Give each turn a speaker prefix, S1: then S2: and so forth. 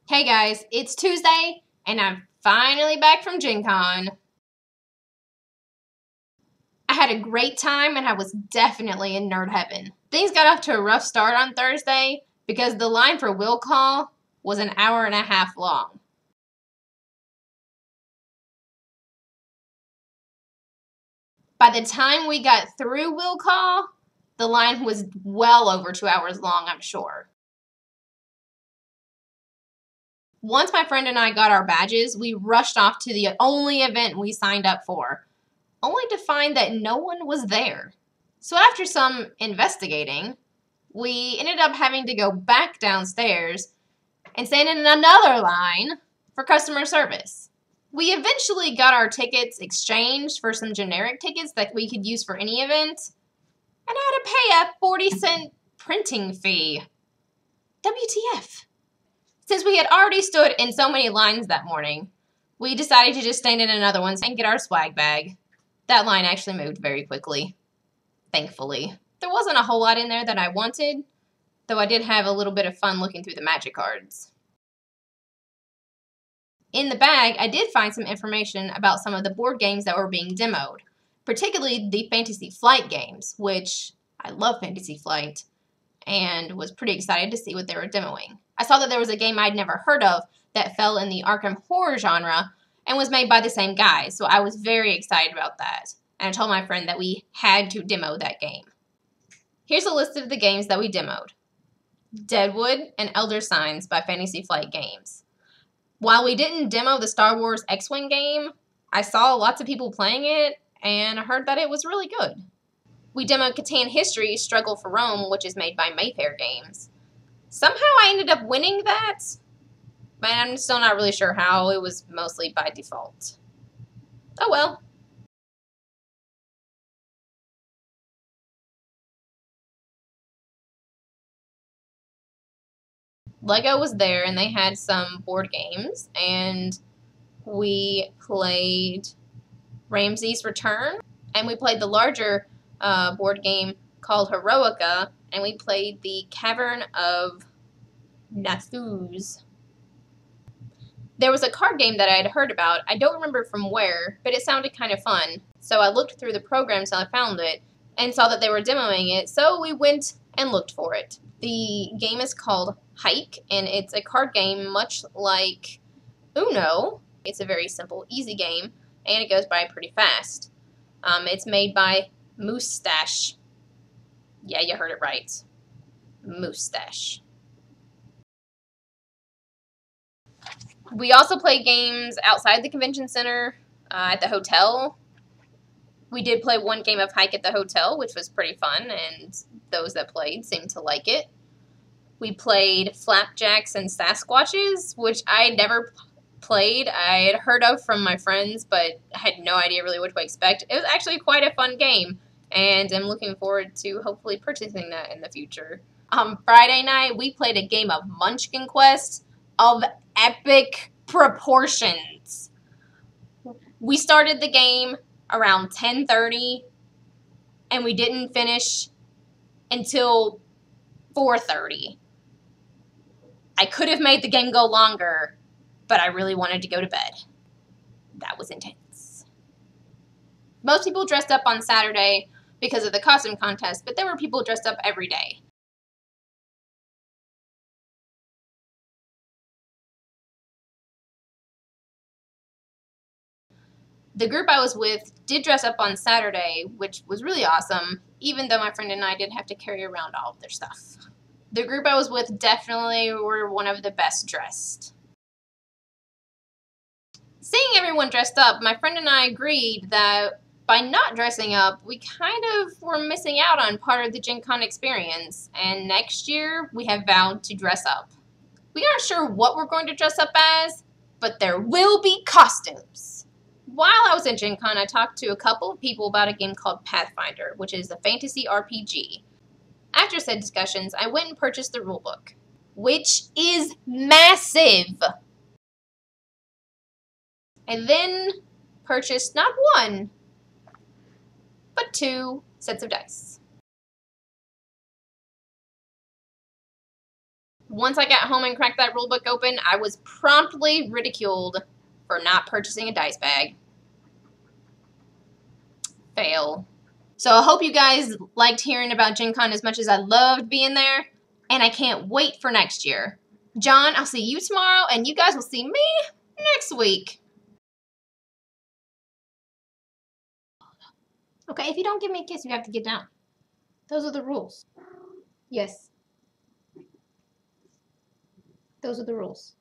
S1: Hey guys, it's Tuesday, and I'm finally back from Gen Con. I had a great time, and I was definitely in nerd heaven. Things got off to a rough start on Thursday because the line for Will Call was an hour and a half long. By the time we got through Will Call, the line was well over 2 hours long, I'm sure. Once my friend and I got our badges, we rushed off to the only event we signed up for, only to find that no one was there. So after some investigating, we ended up having to go back downstairs and stand in another line for customer service. We eventually got our tickets exchanged for some generic tickets that we could use for any event, and I had to pay a 40-cent printing fee. WTF? Since we had already stood in so many lines that morning, we decided to just stand in another one and get our swag bag. That line actually moved very quickly, thankfully. There wasn't a whole lot in there that I wanted, though I did have a little bit of fun looking through the magic cards. In the bag, I did find some information about some of the board games that were being demoed, particularly the Fantasy Flight games, which I love Fantasy Flight, and was pretty excited to see what they were demoing. I saw that there was a game I'd never heard of that fell in the Arkham horror genre and was made by the same guy, so I was very excited about that. And I told my friend that we had to demo that game. Here's a list of the games that we demoed. Deadwood and Elder Signs by Fantasy Flight Games. While we didn't demo the Star Wars X-Wing game, I saw lots of people playing it, and I heard that it was really good. We demoed Catan History Struggle for Rome, which is made by Mayfair Games. Somehow I ended up winning that, but I'm still not really sure how. It was mostly by default. Oh well. Lego was there, and they had some board games, and we played Ramses Return, and we played the larger board game called Heroica, and we played the Cavern of Nathuz. There was a card game that I had heard about. I don't remember from where, but it sounded kind of fun. So I looked through the programs and I found it and saw that they were demoing it, so we went and looked for it. The game is called Hike, and it's a card game much like Uno. It's a very simple, easy game, and it goes by pretty fast. It's made by Moustache. Yeah, you heard it right. Moustache. We also played games outside the convention center, at the hotel. We did play one game of Hike at the hotel, which was pretty fun, and those that played seemed to like it. We played Flapjacks and Sasquatches, which I never played. I had heard of from my friends, but had no idea really what to expect. It was actually quite a fun game, and I'm looking forward to hopefully purchasing that in the future. On Friday night, we played a game of Munchkin Quest of epic proportions. We started the game around 10:30, and we didn't finish until 4:30. I could have made the game go longer, but I really wanted to go to bed. That was intense. Most people dressed up on Saturday because of the costume contest, but there were people dressed up every day. The group I was with did dress up on Saturday, which was really awesome, even though my friend and I did have to carry around all of their stuff. The group I was with definitely were one of the best dressed. Seeing everyone dressed up, my friend and I agreed that by not dressing up, we kind of were missing out on part of the Gen Con experience, and next year we have vowed to dress up. We aren't sure what we're going to dress up as, but there will be costumes. While I was at Gen Con, I talked to a couple of people about a game called Pathfinder, which is a fantasy RPG. After said discussions, I went and purchased the rulebook, which is massive. I then purchased not one, but 2 sets of dice. Once I got home and cracked that rulebook open, I was promptly ridiculed for not purchasing a dice bag. Fail. So I hope you guys liked hearing about Gen Con as much as I loved being there, and I can't wait for next year. John, I'll see you tomorrow, and you guys will see me next week. Okay, if you don't give me a kiss, you have to get down. Those are the rules. Yes. Those are the rules.